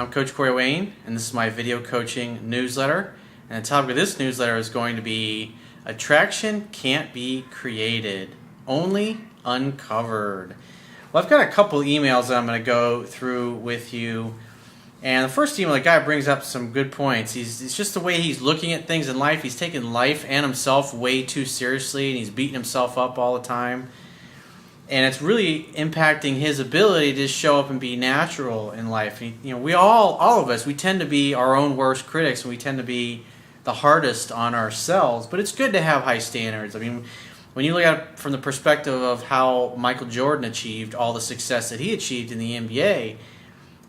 I'm Coach Corey Wayne, and this is my video coaching newsletter. And the topic of this newsletter is going to be Attraction Can't Be Created, Only Uncovered. Well, I've got a couple emails that I'm going to go through with you. And the first email, the guy brings up some good points. It's just the way he's looking at things in life. He's taking life and himself way too seriously, and he's beating himself up all the time. And it's really impacting his ability to just show up and be natural in life. And, we all of us, we tend to be our own worst critics, and we tend to be the hardest on ourselves. But it's good to have high standards. I mean, when you look at it from the perspective of how Michael Jordan achieved all the success that he achieved in the NBA,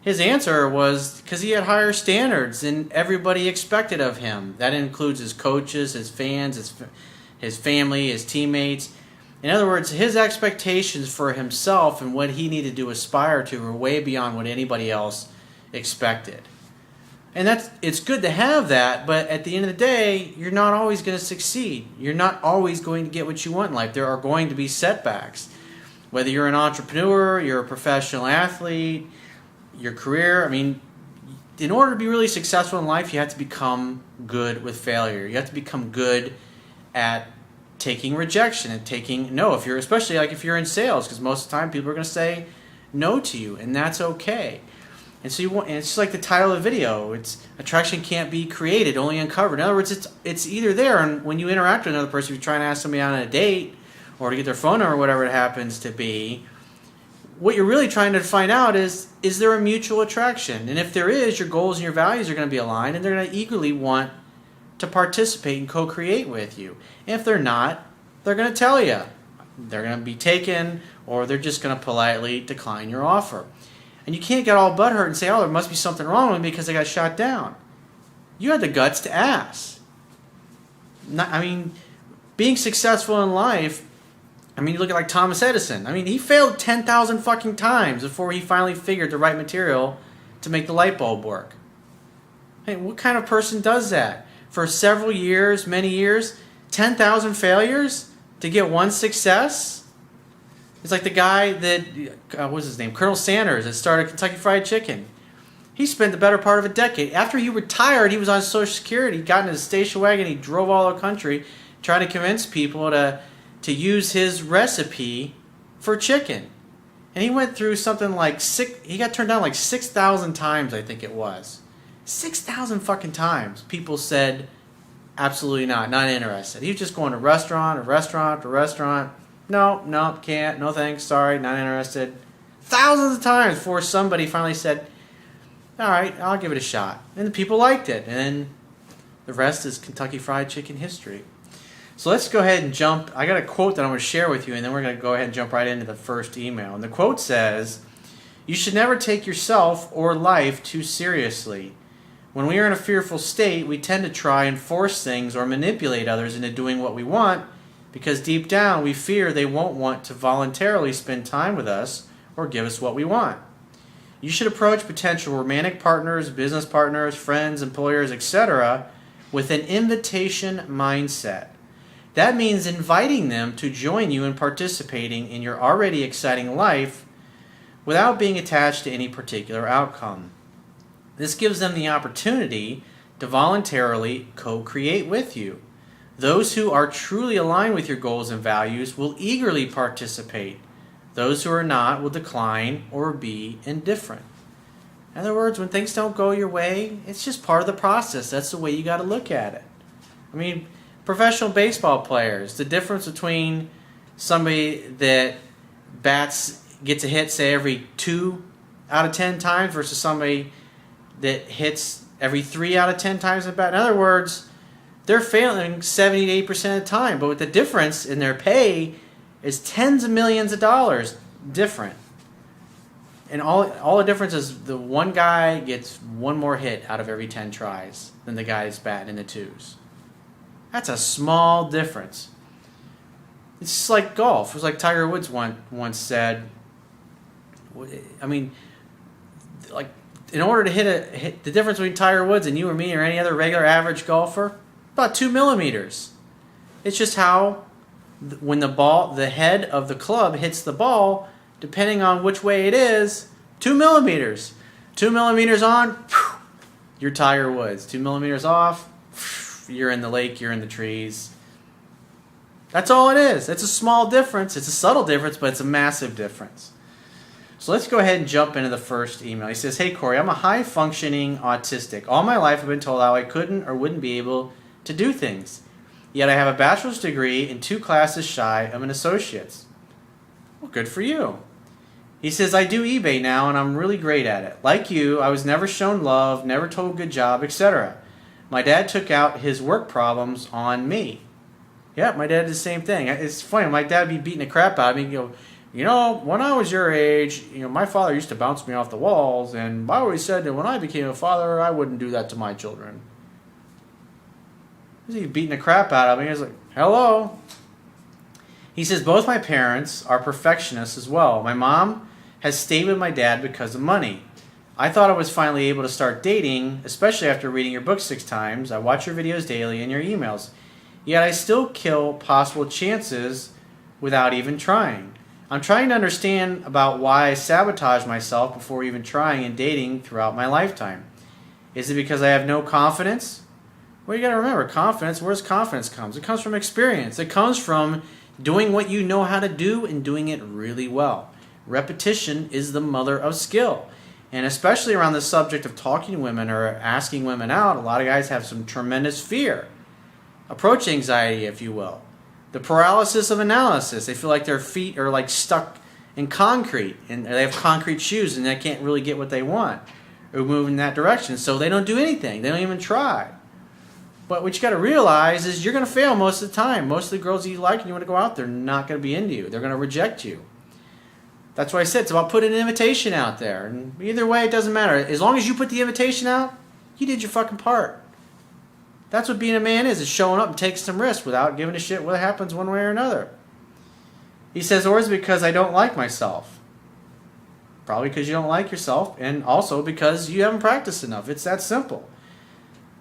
his answer was because he had higher standards than everybody expected of him. That includes his coaches, his fans, his family, his teammates. In other words, his expectations for himself and what he needed to aspire to were way beyond what anybody else expected. And it's good to have that, but at the end of the day, you're not always going to succeed. You're not always going to get what you want in life. There are going to be setbacks. Whether you're an entrepreneur, you're a professional athlete, your career, in order to be really successful in life, you have to become good with failure. You have to become good at taking rejection and taking no, especially if you're in sales, because most of the time people are going to say no to you, and that's okay. And so and it's just like the title of the video. It's Attraction Can't Be Created, Only Uncovered. In other words, it's either there, and when you interact with another person, if you're trying to ask somebody on a date or to get their phone number or whatever it happens to be, what you're really trying to find out is there a mutual attraction? And if there is, your goals and your values are going to be aligned, and they're going to eagerly want to participate and co-create with you. And if they're not, they're going to tell you. They're going to be taken, or they're just going to politely decline your offer. And you can't get all butthurt and say, oh, there must be something wrong with me because I got shot down. You had the guts to ask. Being successful in life, you look at Thomas Edison. He failed 10,000 fucking times before he finally figured the right material to make the light bulb work. Hey, what kind of person does that? For several years, many years, 10,000 failures to get one success? It's like the guy that, what's his name? Colonel Sanders that started Kentucky Fried Chicken. He spent the better part of a decade. After he retired, he was on Social Security. He got in his station wagon. He drove all the country trying to convince people to use his recipe for chicken. And he went through something he got turned down 6,000 times, I think it was. 6,000 fucking times. People said, absolutely not interested. He was just going to restaurant to restaurant to restaurant. No, can't, no thanks, sorry, not interested. Thousands of times before somebody finally said, all right, I'll give it a shot. And the people liked it. And then the rest is Kentucky Fried Chicken history. So let's go ahead and jump. I got a quote that I'm going to share with you, and then we're going to go ahead and jump right into the first email. And the quote says, "You should never take yourself or life too seriously. When we are in a fearful state, we tend to try and force things or manipulate others into doing what we want because deep down we fear they won't want to voluntarily spend time with us or give us what we want. You should approach potential romantic partners, business partners, friends, employers, etc. with an invitation mindset. That means inviting them to join you in participating in your already exciting life without being attached to any particular outcome. This gives them the opportunity to voluntarily co-create with you. Those who are truly aligned with your goals and values will eagerly participate. Those who are not will decline or be indifferent." In other words, when things don't go your way, it's just part of the process. That's the way you got to look at it. Professional baseball players, the difference between somebody that gets a hit, say, every 2 out of 10 times versus somebody that hits every 3 out of 10 times at bat. In other words, they're failing 70 to 8% of the time, but with the difference in their pay is tens of millions of dollars different. And all the difference is the one guy gets one more hit out of every 10 tries than the guy that's batting in the 2s. That's a small difference. It's just like golf. It was like Tiger Woods once said, in order to hit the difference between Tiger Woods and you or me or any other regular average golfer, about 2 millimeters. It's just how when the head of the club hits the ball, depending on which way it is, 2 millimeters. 2 millimeters on, you're Tiger Woods. 2 millimeters off, you're in the lake, you're in the trees. That's all it is. It's a small difference. It's a subtle difference, but it's a massive difference. So let's go ahead and jump into the first email. He says, "Hey Corey, I'm a high-functioning autistic. All my life I've been told how I couldn't or wouldn't be able to do things. Yet I have a bachelor's degree and 2 classes shy of an associate's." Well, good for you. He says, "I do eBay now and I'm really great at it. Like you, I was never shown love, never told good job, etc. My dad took out his work problems on me." Yeah, my dad did the same thing. It's funny, my dad would be beating the crap out of me. He'd go, when I was your age, my father used to bounce me off the walls, and I always said that when I became a father, I wouldn't do that to my children. He's beating the crap out of me. He's like, hello. He says, "Both my parents are perfectionists as well. My mom has stayed with my dad because of money. I thought I was finally able to start dating, especially after reading your book 6 times. I watch your videos daily and your emails. Yet I still kill possible chances without even trying. I'm trying to understand about why I sabotage myself before even trying and dating throughout my lifetime. Is it because I have no confidence?" Well, you got to remember, confidence, where's confidence comes? It comes from experience. It comes from doing what you know how to do and doing it really well. Repetition is the mother of skill. And especially around the subject of talking to women or asking women out, a lot of guys have some tremendous fear. Approach anxiety, if you will. The paralysis of analysis. They feel like their feet are like stuck in concrete and they have concrete shoes and they can't really get what they want or move in that direction. So they don't do anything. They don't even try. But what you got to realize is you're going to fail most of the time. Most of the girls that you like and you want to go out, they're not going to be into you. They're going to reject you. That's why I said it's about putting an invitation out there. And either way, it doesn't matter. As long as you put the invitation out, you did your fucking part. That's what being a man is showing up and taking some risks without giving a shit what happens one way or another. He says, "Or is it because I don't like myself?" Probably because you don't like yourself, and also because you haven't practiced enough. It's that simple.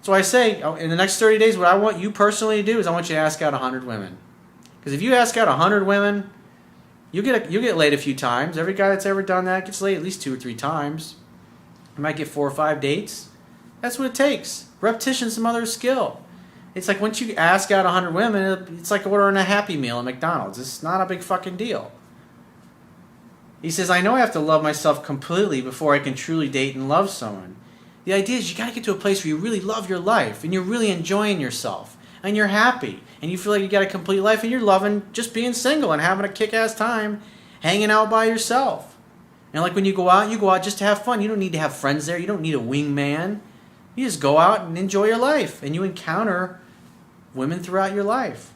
So I say, in the next 30 days, what I want you personally to do is I want you to ask out 100 women. Because if you ask out 100 women, you'll get laid a few times. Every guy that's ever done that gets laid at least 2 or 3 times. You might get 4 or 5 dates. That's what it takes. Repetition's the mother of skill. It's like once you ask out 100 women, it's like ordering a Happy Meal at McDonald's. It's not a big fucking deal. He says, "I know I have to love myself completely before I can truly date and love someone. The idea is you got to get to a place where you really love your life and you're really enjoying yourself and you're happy and you feel like you got a complete life and you're loving just being single and having a kick-ass time hanging out by yourself. And like when you go out just to have fun. You don't need to have friends there. You don't need a wingman. You just go out and enjoy your life and you encounter women throughout your life.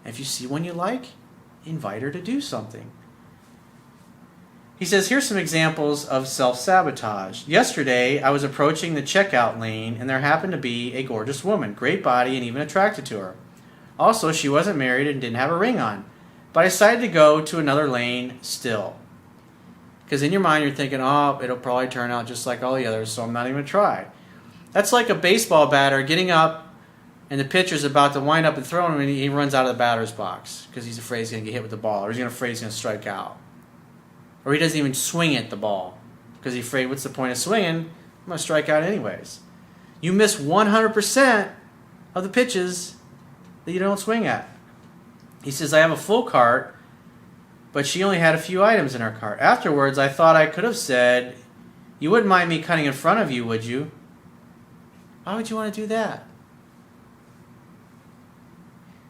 And if you see one you like, invite her to do something." He says, "Here's some examples of self-sabotage. Yesterday, I was approaching the checkout lane and there happened to be a gorgeous woman, great body and even attracted to her. Also, she wasn't married and didn't have a ring on. But I decided to go to another lane still. Because in your mind, you're thinking, oh, it'll probably turn out just like all the others, so I'm not even going to try. That's like a baseball batter getting up and the pitcher's about to wind up and throw him and he runs out of the batter's box because he's afraid he's going to get hit with the ball or he's afraid he's going to strike out. Or he doesn't even swing at the ball because he's afraid, what's the point of swinging? I'm going to strike out anyways. You miss 100% of the pitches that you don't swing at. He says, I have a full cart, but she only had a few items in her cart. Afterwards, I thought I could have said, you wouldn't mind me cutting in front of you, would you? Why would you want to do that?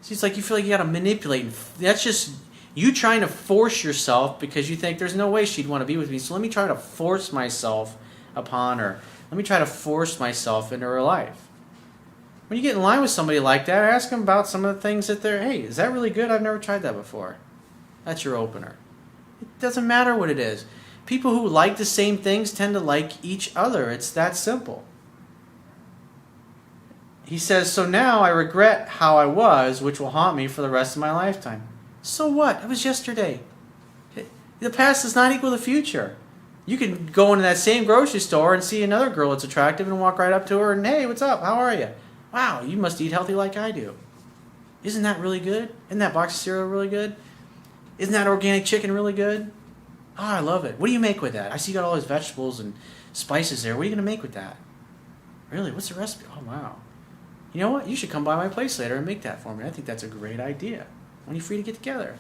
See, it's like you feel like you got to manipulate. That's just you trying to force yourself because you think there's no way she'd want to be with me. So let me try to force myself upon her. Let me try to force myself into her life. When you get in line with somebody like that, ask them about some of the things that they're, hey, is that really good? I've never tried that before. That's your opener. It doesn't matter what it is. People who like the same things tend to like each other. It's that simple. He says, so now I regret how I was, which will haunt me for the rest of my lifetime. So what? It was yesterday. The past does not equal the future. You can go into that same grocery store and see another girl that's attractive and walk right up to her and, hey, what's up? How are you? Wow, you must eat healthy like I do. Isn't that really good? Isn't that box of cereal really good? Isn't that organic chicken really good? Oh, I love it. What do you make with that? I see you got all those vegetables and spices there. What are you going to make with that? Really? What's the recipe? Oh, wow. You know what? You should come by my place later and make that for me. I think that's a great idea. When are you free to get together?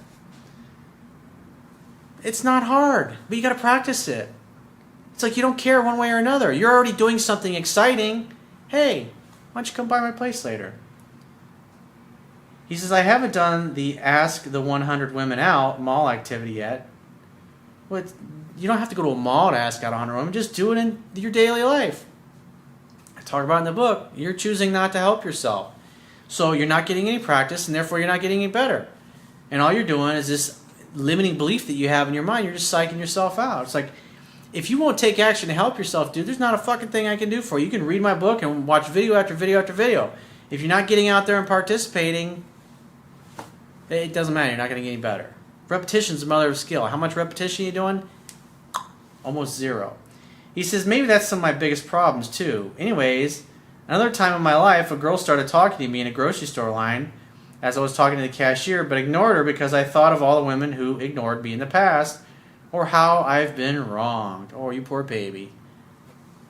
It's not hard, but you got to practice it. It's like you don't care one way or another. You're already doing something exciting. Hey, why don't you come by my place later? He says, I haven't done the Ask the 100 Women Out mall activity yet. Well, you don't have to go to a mall to ask out 100 women. Just do it in your daily life. I talk about in the book, you're choosing not to help yourself. So you're not getting any practice, and therefore you're not getting any better. And all you're doing is this limiting belief that you have in your mind. You're just psyching yourself out. It's like, if you won't take action to help yourself, dude, there's not a fucking thing I can do for you. You can read my book and watch video after video after video. If you're not getting out there and participating, it doesn't matter. You're not going to get any better. Repetition's the mother of skill. How much repetition are you doing? Almost zero. He says, maybe that's some of my biggest problems, too. Anyways, another time in my life, a girl started talking to me in a grocery store line as I was talking to the cashier, but ignored her because I thought of all the women who ignored me in the past, or how I've been wronged. Oh, you poor baby. You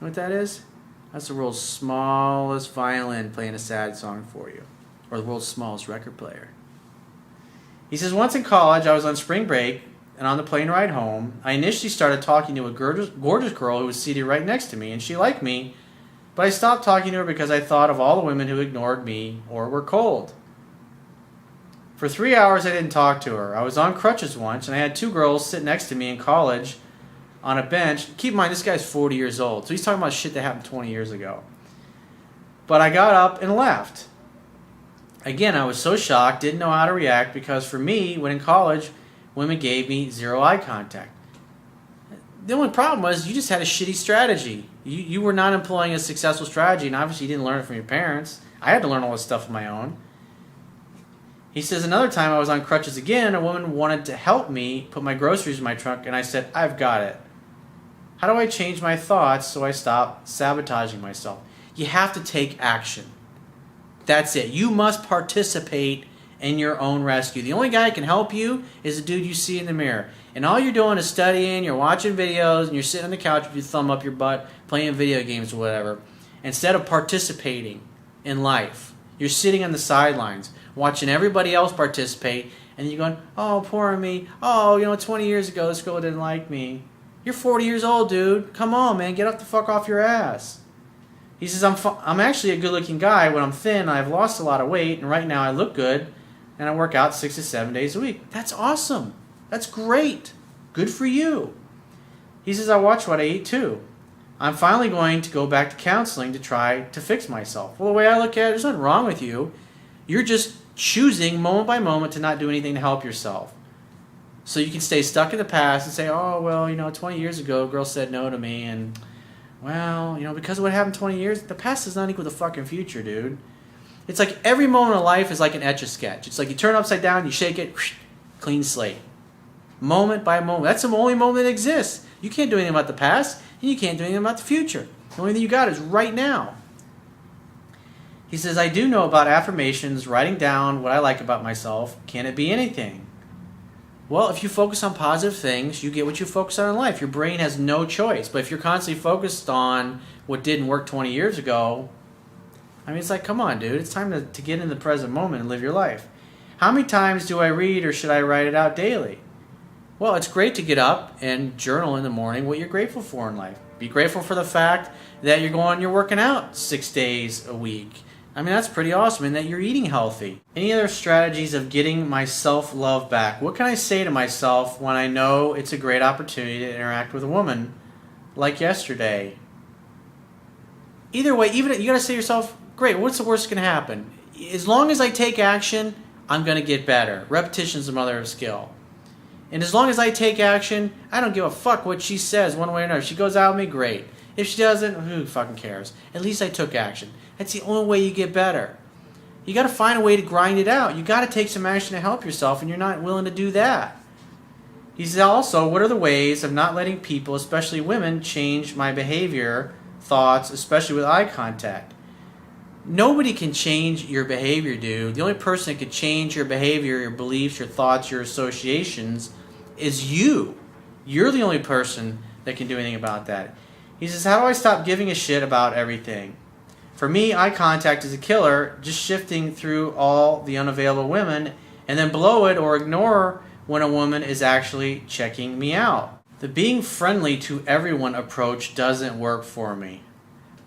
know what that is? That's the world's smallest violin playing a sad song for you. Or the world's smallest record player. He says, once in college, I was on spring break, and on the plane ride home, I initially started talking to a gorgeous girl who was seated right next to me, and she liked me, but I stopped talking to her because I thought of all the women who ignored me or were cold. For 3 hours, I didn't talk to her. I was on crutches once, and I had two girls sit next to me in college on a bench. Keep in mind, this guy's 40 years old, so he's talking about shit that happened 20 years ago. But I got up and left. Again, I was so shocked, didn't know how to react, because for me, when in college, women gave me zero eye contact. The only problem was you just had a shitty strategy. You were not employing a successful strategy, and obviously you didn't learn it from your parents. I had to learn all this stuff on my own. He says, another time I was on crutches again, a woman wanted to help me put my groceries in my trunk, and I said, I've got it. How do I change my thoughts so I stop sabotaging myself? You have to take action. That's it. You must participate in your own rescue. The only guy that can help you is the dude you see in the mirror. And all you're doing is studying, you're watching videos, and you're sitting on the couch with your thumb up your butt, playing video games or whatever. Instead of participating in life, you're sitting on the sidelines, watching everybody else participate, and you're going, oh, poor me. Oh, 20 years ago, this girl didn't like me. You're 40 years old, dude. Come on, man. Get up the fuck off your ass. He says, I'm actually a good-looking guy. When I'm thin, I've lost a lot of weight, and right now I look good, and I work out 6 to 7 days a week. That's awesome. That's great. Good for you. He says, I watch what I eat, too. I'm finally going to go back to counseling to try to fix myself. Well, the way I look at it, there's nothing wrong with you. You're just choosing moment by moment to not do anything to help yourself. So you can stay stuck in the past and say, oh, well, 20 years ago, a girl said no to me, and... well, because of what happened 20 years, the past does not equal the fucking future, dude. It's like every moment of life is like an Etch-a-Sketch. It's like you turn it upside down, you shake it, clean slate. Moment by moment. That's the only moment that exists. You can't do anything about the past, and you can't do anything about the future. The only thing you got is right now. He says, I do know about affirmations, writing down what I like about myself. Can it be anything? Well, if you focus on positive things, you get what you focus on in life. Your brain has no choice. But if you're constantly focused on what didn't work 20 years ago, it's like, come on, dude. It's time to get in the present moment and live your life. How many times do I read or should I write it out daily? Well, it's great to get up and journal in the morning what you're grateful for in life. Be grateful for the fact that you're working out 6 days a week. That's pretty awesome, and that you're eating healthy. Any other strategies of getting my self-love back? What can I say to myself when I know it's a great opportunity to interact with a woman like yesterday? Either way, you got to say to yourself, great, what's the worst that can happen? As long as I take action, I'm going to get better. Repetition is the mother of skill. And as long as I take action, I don't give a fuck what she says one way or another. If she goes out with me, great. If she doesn't, who fucking cares? At least I took action. That's the only way you get better. You got to find a way to grind it out. You got to take some action to help yourself, and you're not willing to do that. He says also, what are the ways of not letting people, especially women, change my behavior, thoughts, especially with eye contact? Nobody can change your behavior, dude. The only person that can change your behavior, your beliefs, your thoughts, your associations is you. You're the only person that can do anything about that. He says, how do I stop giving a shit about everything? For me, eye contact is a killer, just shifting through all the unavailable women and then blow it or ignore when a woman is actually checking me out. The being friendly to everyone approach doesn't work for me.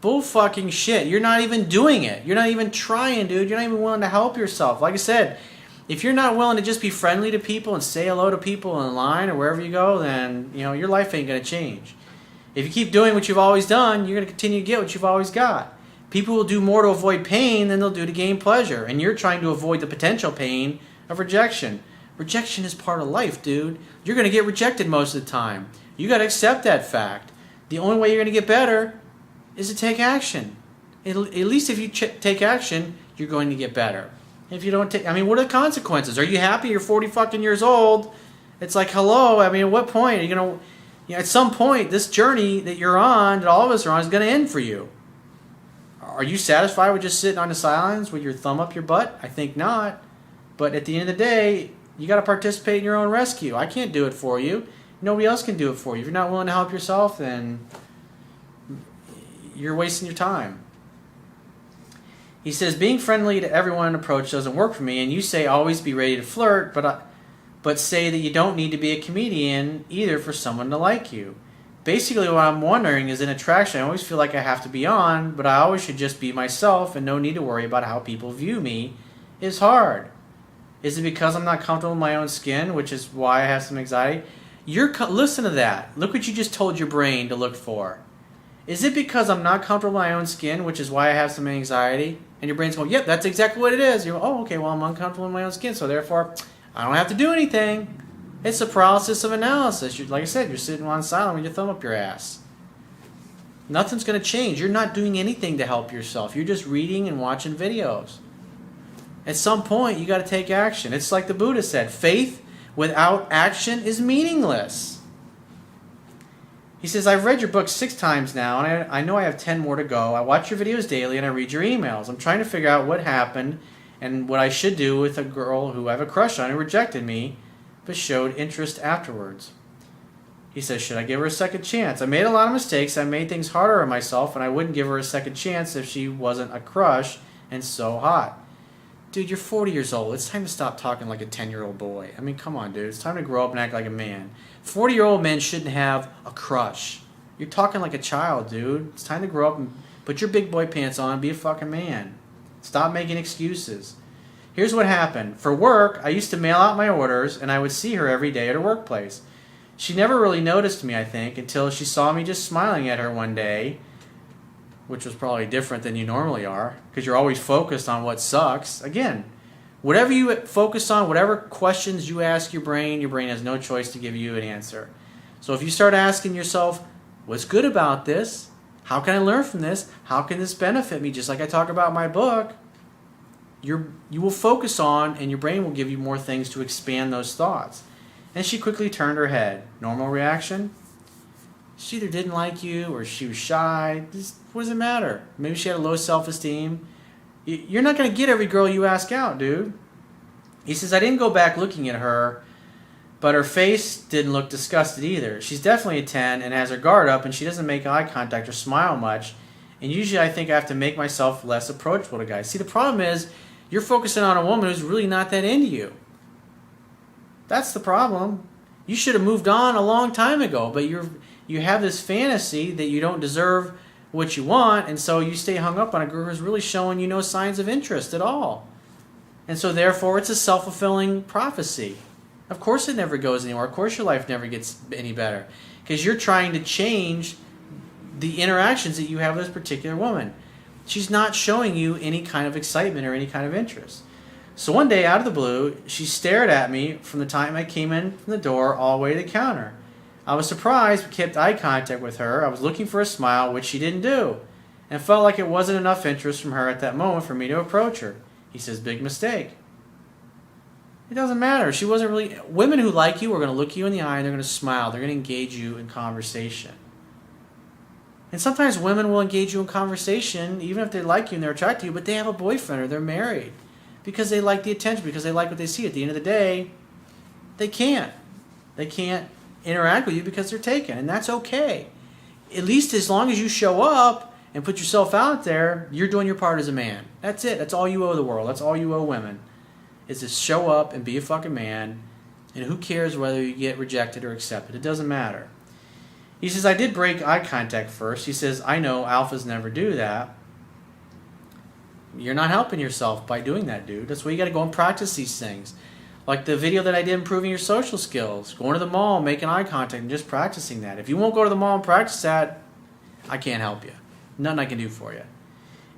Bull fucking shit. You're not even doing it. You're not even trying, dude. You're not even willing to help yourself. Like I said, if you're not willing to just be friendly to people and say hello to people in line or wherever you go, then, your life ain't going to change. If you keep doing what you've always done, you're going to continue to get what you've always got. People will do more to avoid pain than they'll do to gain pleasure. And you're trying to avoid the potential pain of rejection. Rejection is part of life, dude. You're going to get rejected most of the time. You got to accept that fact. The only way you're going to get better is to take action. At least if you take action, you're going to get better. If you don't take, what are the consequences? Are you happy you're 40 fucking years old? It's like, hello, at what point are you going to, at some point, this journey that you're on, that all of us are on, is going to end for you. Are you satisfied with just sitting on the sidelines with your thumb up your butt? I think not. But at the end of the day, you got to participate in your own rescue. I can't do it for you. Nobody else can do it for you. If you're not willing to help yourself, then you're wasting your time. He says, being friendly to everyone in approach doesn't work for me, and you say always be ready to flirt, but say that you don't need to be a comedian either for someone to like you. Basically, what I'm wondering is in attraction, I always feel like I have to be on, but I always should just be myself and no need to worry about how people view me is hard. Is it because I'm not comfortable in my own skin, which is why I have some anxiety? Listen to that. Look what you just told your brain to look for. Is it because I'm not comfortable in my own skin, which is why I have some anxiety? And your brain's going, yep, that's exactly what it is. You're, oh, okay, well, I'm uncomfortable in my own skin, so therefore, I don't have to do anything. It's a paralysis of analysis. Like I said, you're sitting on silent with your thumb up your ass. Nothing's going to change. You're not doing anything to help yourself. You're just reading and watching videos. At some point, you got to take action. It's like the Buddha said, faith without action is meaningless. He says, I've read your book 6 times now, and I know I have 10 more to go. I watch your videos daily, and I read your emails. I'm trying to figure out what happened and what I should do with a girl who I have a crush on who rejected me, but showed interest afterwards. He says, should I give her a second chance? I made a lot of mistakes. I made things harder on myself, and I wouldn't give her a second chance if she wasn't a crush and so hot. Dude, you're 40 years old. It's time to stop talking like a 10-year-old boy. Come on, dude. It's time to grow up and act like a man. 40-year-old men shouldn't have a crush. You're talking like a child, dude. It's time to grow up and put your big boy pants on and be a fucking man. Stop making excuses. Here's what happened. For work, I used to mail out my orders, and I would see her every day at her workplace. She never really noticed me, I think, until she saw me just smiling at her one day, which was probably different than you normally are, because you're always focused on what sucks. Again, whatever you focus on, whatever questions you ask your brain has no choice to give you an answer. So if you start asking yourself, what's good about this? How can I learn from this? How can this benefit me? Just like I talk about in my book, you will focus on, and your brain will give you more things to expand those thoughts. And she quickly turned her head. Normal reaction? She either didn't like you or she was shy. What does it matter? Maybe she had a low self-esteem. You're not going to get every girl you ask out, dude. He says, I didn't go back looking at her, but her face didn't look disgusted either. She's definitely a 10 and has her guard up, and she doesn't make eye contact or smile much. And usually I think I have to make myself less approachable to guys. See, the problem is you're focusing on a woman who's really not that into you. That's the problem. You should have moved on a long time ago, but you have this fantasy that you don't deserve what you want, and so you stay hung up on a girl who's really showing you no signs of interest at all. And so therefore it's a self-fulfilling prophecy. Of course it never goes anywhere. Of course your life never gets any better, because you're trying to change the interactions that you have with this particular woman. She's not showing you any kind of excitement or any kind of interest. So one day, out of the blue, she stared at me from the time I came in from the door all the way to the counter. I was surprised, but kept eye contact with her. I was looking for a smile, which she didn't do, and felt like it wasn't enough interest from her at that moment for me to approach her. He says, big mistake. It doesn't matter. She wasn't really... Women who like you are going to look you in the eye and they're going to smile. They're going to engage you in conversation. And sometimes women will engage you in conversation, even if they like you and they're attracted to you, but they have a boyfriend or they're married, because they like the attention, because they like what they see. At the end of the day, they can't interact with you because they're taken, and that's okay. At least as long as you show up and put yourself out there, you're doing your part as a man. That's it. That's all you owe the world. That's all you owe women, is to show up and be a fucking man, and who cares whether you get rejected or accepted. It doesn't matter. He says, I did break eye contact first. He says, I know alphas never do that. You're not helping yourself by doing that, dude. That's why you got to go and practice these things. Like the video that I did improving your social skills. Going to the mall, making eye contact, and just practicing that. If you won't go to the mall and practice that, I can't help you. Nothing I can do for you.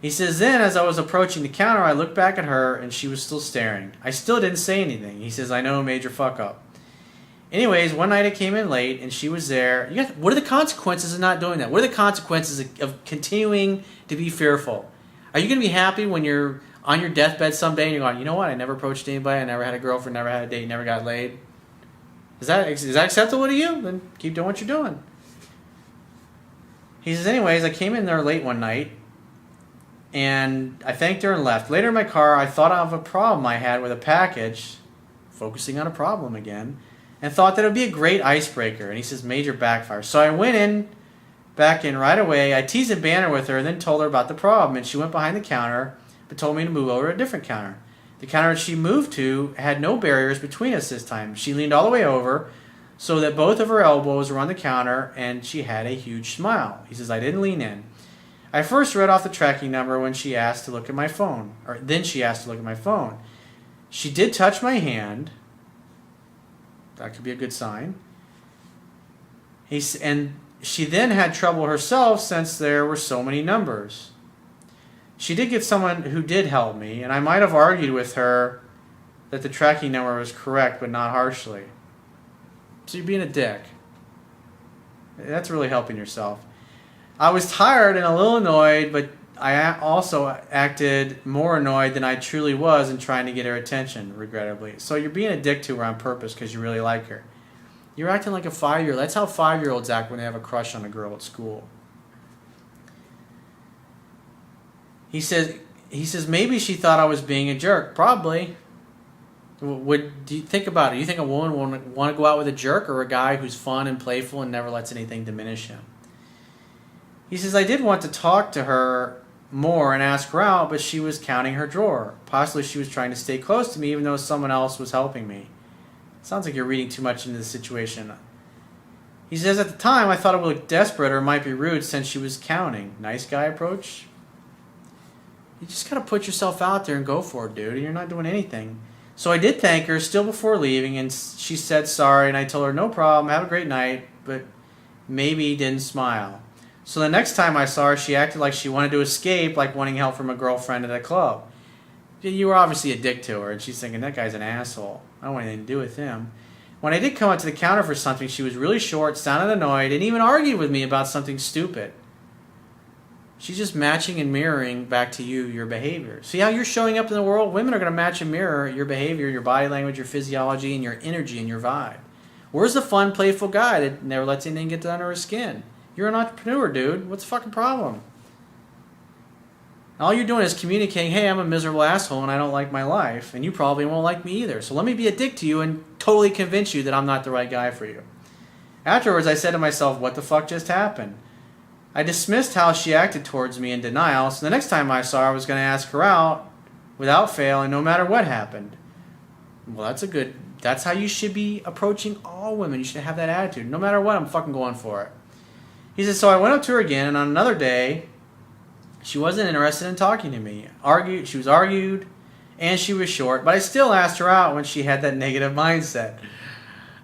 He says, then as I was approaching the counter, I looked back at her, and she was still staring. I still didn't say anything. He says, I know, major fuck up. Anyways, one night I came in late, and she was there. What are the consequences of not doing that? What are the consequences of continuing to be fearful? Are you going to be happy when you're on your deathbed someday and you're going, you know what, I never approached anybody, I never had a girlfriend, never had a date, never got laid? Is that acceptable to you? Then keep doing what you're doing. He says, anyways, I came in there late one night, and I thanked her and left. Later in my car, I thought of a problem I had with a package, focusing on a problem again, and thought that it would be a great icebreaker. And he says, major backfire. So I went back in right away. I teased and bantered with her and then told her about the problem. And she went behind the counter, but told me to move over to a different counter. The counter she moved to had no barriers between us this time. She leaned all the way over so that both of her elbows were on the counter, and she had a huge smile. He says, I didn't lean in. I first read off the tracking number when she asked to look at my phone. Then she asked to look at my phone. She did touch my hand. That could be a good sign. And she then had trouble herself since there were so many numbers. She did get someone who did help me, and I might have argued with her that the tracking number was correct, but not harshly. So you're being a dick. That's really helping yourself. I was tired and a little annoyed, but I also acted more annoyed than I truly was in trying to get her attention, regrettably. So you're being a dick to her on purpose because you really like her. You're acting like a 5-year-old. That's how 5-year-olds act when they have a crush on a girl at school. He says maybe she thought I was being a jerk. Probably. Do you think about it? You think a woman would want to go out with a jerk or a guy who's fun and playful and never lets anything diminish him? He says, I did want to talk to her more and ask her out, but she was counting her drawer. Possibly she was trying to stay close to me even though someone else was helping me. Sounds like you're reading too much into the situation. He says, at the time, I thought it would look desperate or might be rude since she was counting. Nice guy approach? You just got to put yourself out there and go for it, dude. You're not doing anything. So I did thank her still before leaving, and she said sorry, and I told her, no problem, have a great night, but maybe didn't smile. So the next time I saw her, she acted like she wanted to escape, like wanting help from a girlfriend at a club. You were obviously a dick to her, and she's thinking, that guy's an asshole. I don't want anything to do with him. When I did come up to the counter for something, she was really short, sounded annoyed, and even argued with me about something stupid. She's just matching and mirroring back to you your behavior. See how you're showing up in the world? Women are going to match and mirror your behavior, your body language, your physiology, and your energy and your vibe. Where's the fun, playful guy that never lets anything get under his skin? You're an entrepreneur, dude. What's the fucking problem? All you're doing is communicating, hey, I'm a miserable asshole and I don't like my life, and you probably won't like me either. So let me be a dick to you and totally convince you that I'm not the right guy for you. Afterwards, I said to myself, what the fuck just happened? I dismissed how she acted towards me in denial, so the next time I saw her, I was going to ask her out without fail and no matter what happened. Well, that's how you should be approaching all women. You should have that attitude. No matter what, I'm fucking going for it. He says, so I went up to her again, and on another day, she wasn't interested in talking to me. She was argued, and she was short, but I still asked her out when she had that negative mindset.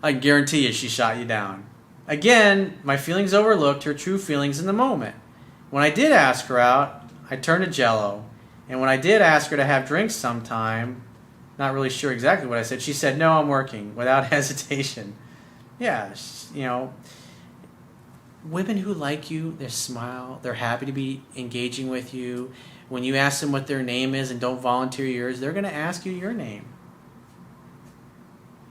I guarantee you she shot you down. Again, my feelings overlooked her true feelings in the moment. When I did ask her out, I turned to jello. And when I did ask her to have drinks sometime, not really sure exactly what I said, she said, no, I'm working, without hesitation. Yeah, women who like you, they smile, they're happy to be engaging with you. When you ask them what their name is and don't volunteer yours, they're going to ask you your name.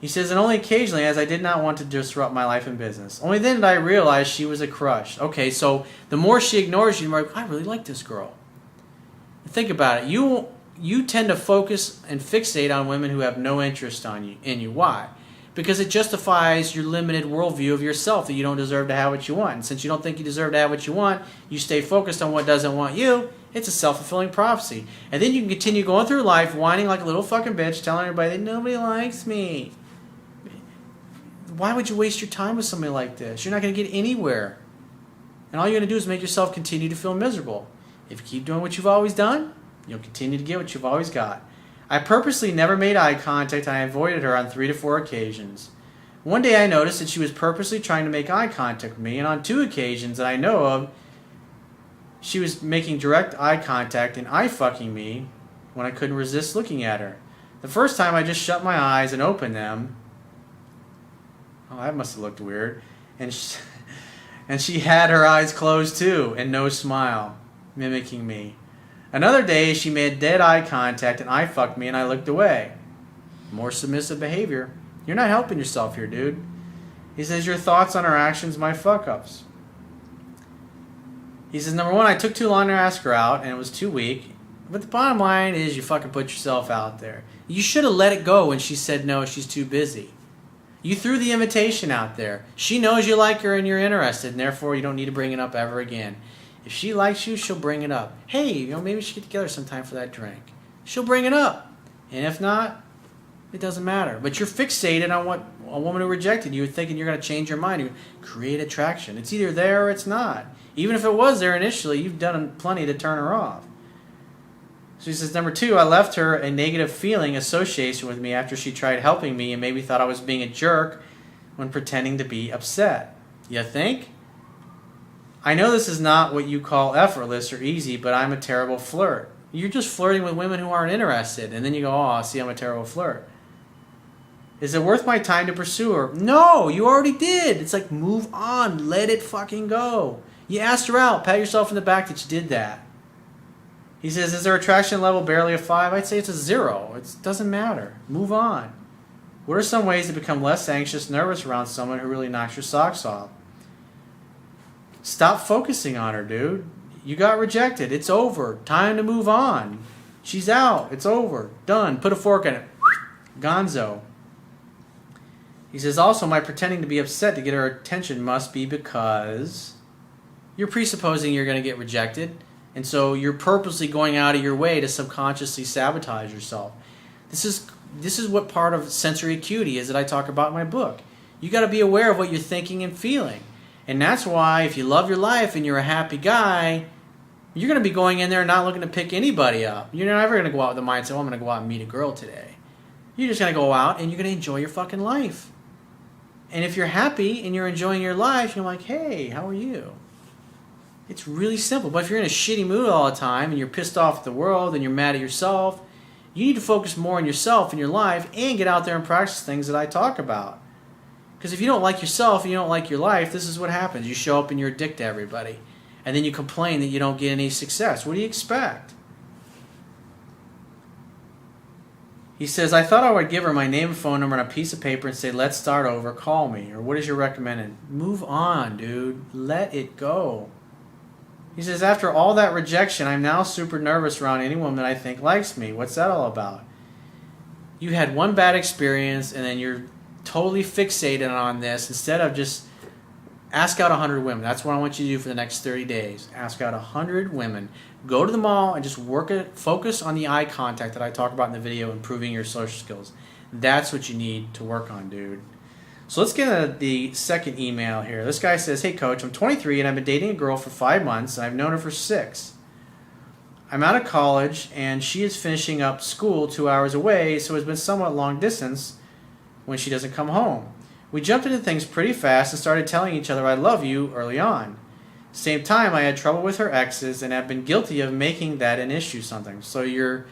He says, and only occasionally, as I did not want to disrupt my life and business. Only then did I realize she was a crush. Okay, so the more she ignores you, the more, I really like this girl. Think about it. You tend to focus and fixate on women who have no interest in you. Why? because it justifies your limited worldview of yourself that you don't deserve to have what you want. And since you don't think you deserve to have what you want, you stay focused on what doesn't want you. It's a self-fulfilling prophecy. And then you can continue going through life whining like a little fucking bitch, telling everybody that nobody likes me. Why would you waste your time with somebody like this? You're not going to get anywhere. And all you're going to do is make yourself continue to feel miserable. If you keep doing what you've always done, you'll continue to get what you've always got. I purposely never made eye contact, and I avoided her on 3 to 4 occasions. One day I noticed that she was purposely trying to make eye contact with me, and on 2 occasions that I know of, she was making direct eye contact and eye-fucking me when I couldn't resist looking at her. The first time I just shut my eyes and opened them. Oh, that must have looked weird. And she had her eyes closed too, and no smile, mimicking me. Another day, she made dead eye contact and eye-fucked me, and I looked away. More submissive behavior. You're not helping yourself here, dude. He says, your thoughts on her actions, my fuck-ups. He says, number one, I took too long to ask her out, and it was too weak. But the bottom line is you fucking put yourself out there. You should have let it go when she said no, she's too busy. You threw the invitation out there. She knows you like her and you're interested, and therefore you don't need to bring it up ever again. If she likes you, she'll bring it up. Hey, maybe we should get together sometime for that drink. She'll bring it up. And if not, it doesn't matter. But you're fixated on what a woman who rejected you, thinking you're going to change her mind. You create attraction. It's either there or it's not. Even if it was there initially, you've done plenty to turn her off. So he says, number two, I left her a negative feeling association with me after she tried helping me and maybe thought I was being a jerk when pretending to be upset. You think? I know this is not what you call effortless or easy, but I'm a terrible flirt. You're just flirting with women who aren't interested, and then you go, oh, see, I'm a terrible flirt. Is it worth my time to pursue her? No, you already did. It's like, move on. Let it fucking go. You asked her out. Pat yourself in the back that you did that. He says, is her attraction level barely a 5? I'd say it's a 0. It doesn't matter. Move on. What are some ways to become less anxious, nervous around someone who really knocks your socks off? Stop focusing on her, dude. You got rejected. It's over. Time to move on. She's out. It's over. Done. Put a fork in it. Gonzo. He says, also, my pretending to be upset to get her attention must be because you're presupposing you're going to get rejected, and so you're purposely going out of your way to subconsciously sabotage yourself. This is what part of sensory acuity is that I talk about in my book. You got to be aware of what you're thinking and feeling. And that's why if you love your life and you're a happy guy, you're going to be going in there not looking to pick anybody up. You're never going to go out with the mindset, oh, I'm going to go out and meet a girl today. You're just going to go out and you're going to enjoy your fucking life. And if you're happy and you're enjoying your life, you're like, hey, how are you? It's really simple. But if you're in a shitty mood all the time and you're pissed off at the world and you're mad at yourself, you need to focus more on yourself and your life and get out there and practice things that I talk about. Because if you don't like yourself and you don't like your life, this is what happens. You show up and you're a dick to everybody. And then you complain that you don't get any success. What do you expect? He says, I thought I would give her my name and phone number on a piece of paper and say, let's start over, call me. Or what is your recommended? Move on, dude. Let it go. He says, after all that rejection, I'm now super nervous around any woman that I think likes me. What's that all about? You had one bad experience and then you're totally fixated on this instead of just ask out 100 women. That's what I want you to do for the next 30 days. Ask out 100 women. Go to the mall and just focus on the eye contact that I talk about in the video, improving your social skills. That's what you need to work on, dude. So let's get into the second email here. This guy says, hey coach, I'm 23 and I've been dating a girl for 5 months and I've known her for 6. I'm out of college and she is finishing up school 2 hours away, so it's been somewhat long distance when she doesn't come home. We jumped into things pretty fast and started telling each other I love you early on. Same time, I had trouble with her exes and have been guilty of making that an issue something. So you're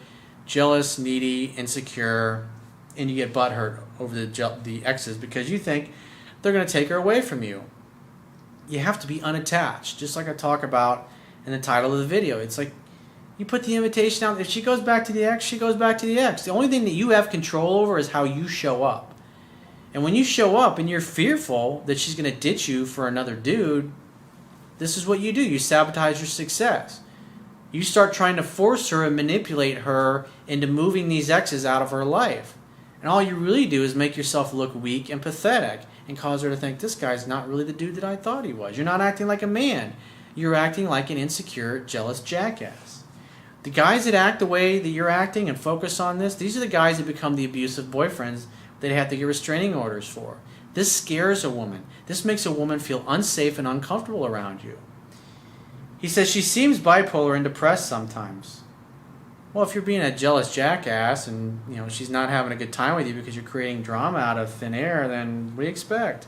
jealous, needy, insecure, and you get butthurt over the exes because you think they're going to take her away from you. You have to be unattached, just like I talk about in the title of the video. It's like you put the invitation out. If she goes back to the ex, she goes back to the ex. The only thing that you have control over is how you show up. And when you show up and you're fearful that she's going to ditch you for another dude, this is what you do. You sabotage your success. You start trying to force her and manipulate her into moving these exes out of her life. And all you really do is make yourself look weak and pathetic and cause her to think, this guy's not really the dude that I thought he was. You're not acting like a man. You're acting like an insecure, jealous jackass. The guys that act the way that you're acting and focus on this, these are the guys that become the abusive boyfriends that have to get restraining orders for. This scares a woman. This makes a woman feel unsafe and uncomfortable around you. He says she seems bipolar and depressed sometimes. Well, if you're being a jealous jackass and she's not having a good time with you because you're creating drama out of thin air, then what do you expect?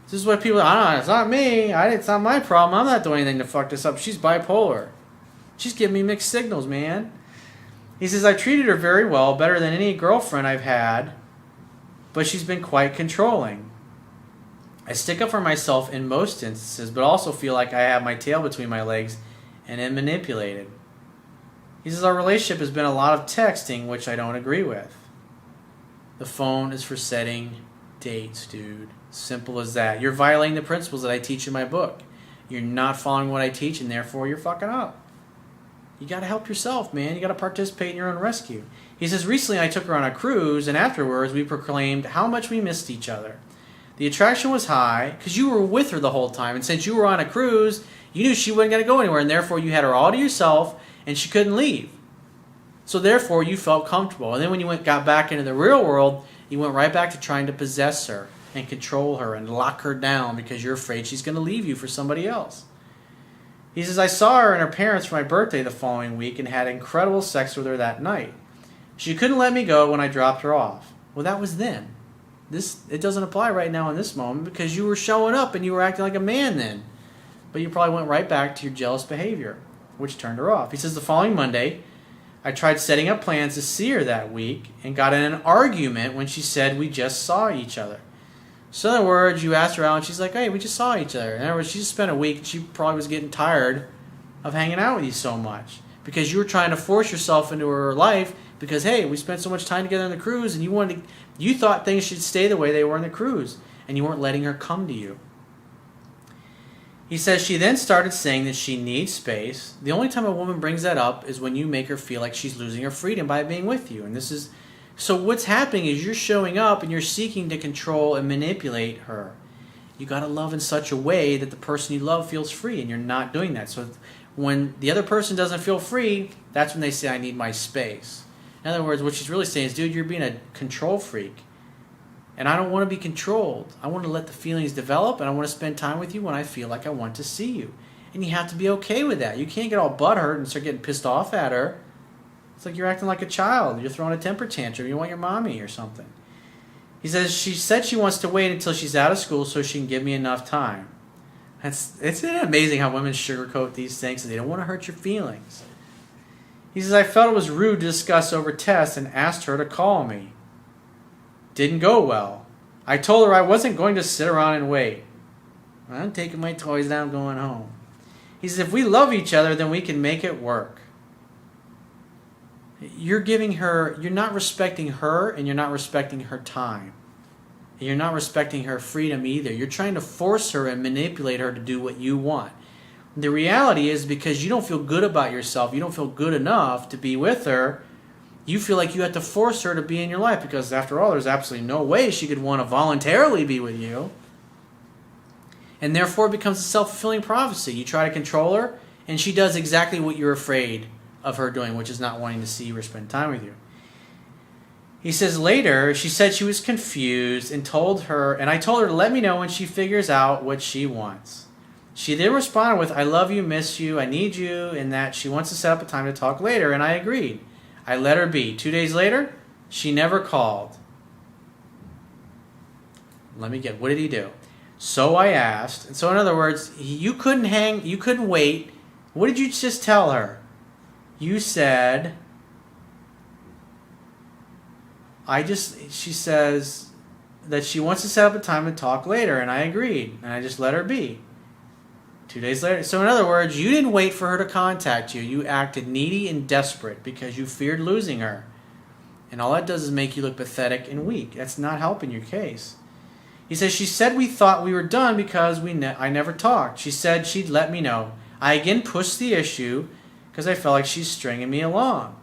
This is what people, it's not me. It's not my problem. I'm not doing anything to fuck this up. She's bipolar. She's giving me mixed signals, man. He says, I treated her very well, better than any girlfriend I've had, but she's been quite controlling. I stick up for myself in most instances, but also feel like I have my tail between my legs and am manipulated. He says, our relationship has been a lot of texting, which I don't agree with. The phone is for setting dates, dude. Simple as that. You're violating the principles that I teach in my book. You're not following what I teach, and therefore you're fucking up. You got to help yourself, man. You got to participate in your own rescue. He says, recently I took her on a cruise, and afterwards we proclaimed how much we missed each other. The attraction was high because you were with her the whole time, and since you were on a cruise, you knew she wasn't going to go anywhere, and therefore you had her all to yourself, and she couldn't leave. So therefore you felt comfortable. And then when you got back into the real world, you went right back to trying to possess her and control her and lock her down because you're afraid she's going to leave you for somebody else. He says, I saw her and her parents for my birthday the following week and had incredible sex with her that night. She couldn't let me go when I dropped her off. Well, that was then. It doesn't apply right now in this moment because you were showing up and you were acting like a man then. But you probably went right back to your jealous behavior, which turned her off. He says, the following Monday, I tried setting up plans to see her that week and got in an argument when she said we just saw each other. So in other words, you asked her out and she's like, hey, we just saw each other. In other words, she just spent a week and she probably was getting tired of hanging out with you so much because you were trying to force yourself into her life because, hey, we spent so much time together on the cruise and you thought things should stay the way they were on the cruise and you weren't letting her come to you. He says she then started saying that she needs space. The only time a woman brings that up is when you make her feel like she's losing her freedom by being with you. And this is so what's happening is you're showing up and you're seeking to control and manipulate her. You got to love in such a way that the person you love feels free, and you're not doing that. So when the other person doesn't feel free, that's when they say, I need my space. In other words, what she's really saying is, dude, you're being a control freak. And I don't want to be controlled. I want to let the feelings develop, and I want to spend time with you when I feel like I want to see you. And you have to be okay with that. You can't get all butthurt and start getting pissed off at her. It's like you're acting like a child. You're throwing a temper tantrum. You want your mommy or something. He says, she said she wants to wait until she's out of school so she can give me enough time. It's amazing how women sugarcoat these things and they don't want to hurt your feelings. He says, I felt it was rude to discuss over tests and asked her to call me. Didn't go well. I told her I wasn't going to sit around and wait. I'm taking my toys down, going home. He says, if we love each other, then we can make it work. You're not respecting her, and you're not respecting her time. And you're not respecting her freedom either. You're trying to force her and manipulate her to do what you want. The reality is because you don't feel good about yourself, you don't feel good enough to be with her, you feel like you have to force her to be in your life because after all, there's absolutely no way she could want to voluntarily be with you. And therefore it becomes a self-fulfilling prophecy. You try to control her, and she does exactly what you're afraid of her doing, which is not wanting to see you or spend time with you. He says later, she said she was confused and I told her to let me know when she figures out what she wants. She then responded with, I love you, miss you, I need you, and that she wants to set up a time to talk later, and I agreed. I let her be. 2 days later, she never called. What did he do? So I asked, and so in other words, you couldn't wait. What did you just tell her? You said, she says that she wants to set up a time to talk later, and I agreed, and I just let her be. 2 days later. So in other words, you didn't wait for her to contact you. You acted needy and desperate because you feared losing her. And all that does is make you look pathetic and weak. That's not helping your case. He says, she said we thought we were done because I never talked. She said she'd let me know. I again pushed the issue because I felt like she's stringing me along.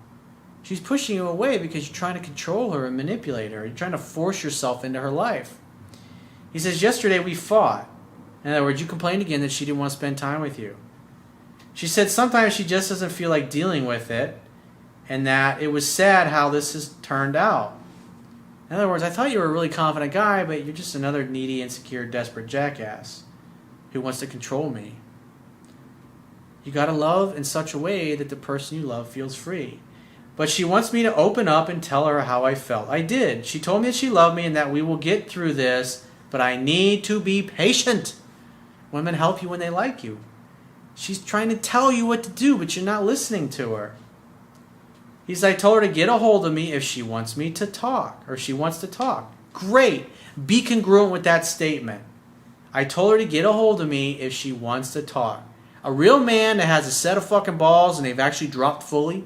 She's pushing you away because you're trying to control her and manipulate her. You're trying to force yourself into her life. He says, yesterday we fought. In other words, you complained again that she didn't want to spend time with you. She said sometimes she just doesn't feel like dealing with it, and that it was sad how this has turned out. In other words, I thought you were a really confident guy, but you're just another needy, insecure, desperate jackass who wants to control me. You gotta love in such a way that the person you love feels free. But she wants me to open up and tell her how I felt. I did. She told me that she loved me and that we will get through this, but I need to be patient. Women help you when they like you. She's trying to tell you what to do, but you're not listening to her. I told her to get a hold of me if she wants me to talk, or she wants to talk. Great. Be congruent with that statement. I told her to get a hold of me if she wants to talk. A real man that has a set of fucking balls and they've actually dropped fully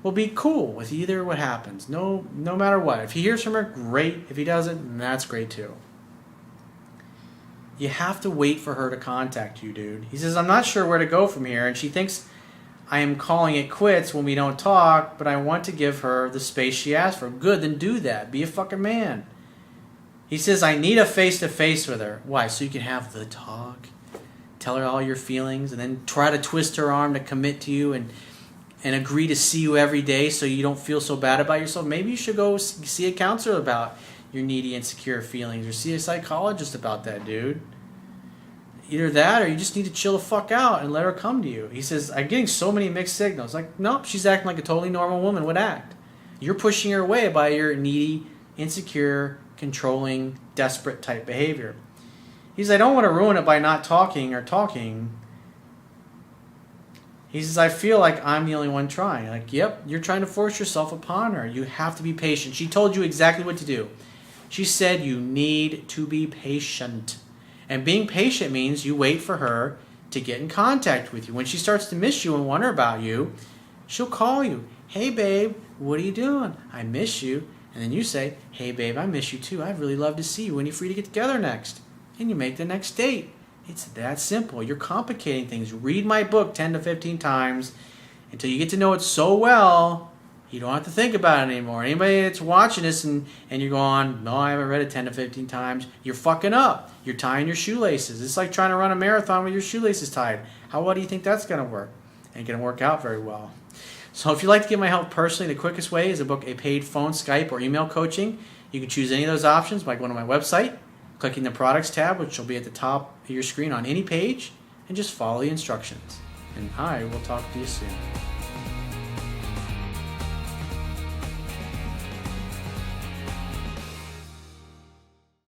will be cool with either what happens. No matter what. If he hears from her, great. If he doesn't, that's great too. You have to wait for her to contact you, dude. He says, I'm not sure where to go from here, and she thinks I am calling it quits when we don't talk, but I want to give her the space she asked for. Good, then do that. Be a fucking man. He says, I need a face-to-face with her. Why? So you can have the talk, tell her all your feelings, and then try to twist her arm to commit to you and agree to see you every day so you don't feel so bad about yourself. Maybe you should go see a counselor about your needy, insecure feelings, or see a psychologist about that, dude. Either that, or you just need to chill the fuck out and let her come to you. He says, I'm getting so many mixed signals. Like, nope, she's acting like a totally normal woman would act. You're pushing her away by your needy, insecure, controlling, desperate type behavior. He says, I don't want to ruin it by not talking or talking. He says, I feel like I'm the only one trying. Like, yep, you're trying to force yourself upon her. You have to be patient. She told you exactly what to do. She said you need to be patient. And being patient means you wait for her to get in contact with you. When she starts to miss you and wonder about you, she'll call you. Hey, babe, what are you doing? I miss you. And then you say, hey, babe, I miss you too. I'd really love to see you. When are you free to get together next? And you make the next date. It's that simple. You're complicating things. Read my book 10 to 15 times until you get to know it so well, you don't have to think about it anymore. Anybody that's watching this and you're going, no, I haven't read it 10 to 15 times, you're fucking up. You're tying your shoelaces. It's like trying to run a marathon with your shoelaces tied. How well do you think that's going to work? Ain't going to work out very well. So if you'd like to get my help personally, the quickest way is to book a paid phone, Skype, or email coaching. You can choose any of those options by going to my website, clicking the products tab, which will be at the top of your screen on any page, and just follow the instructions. And I will talk to you soon.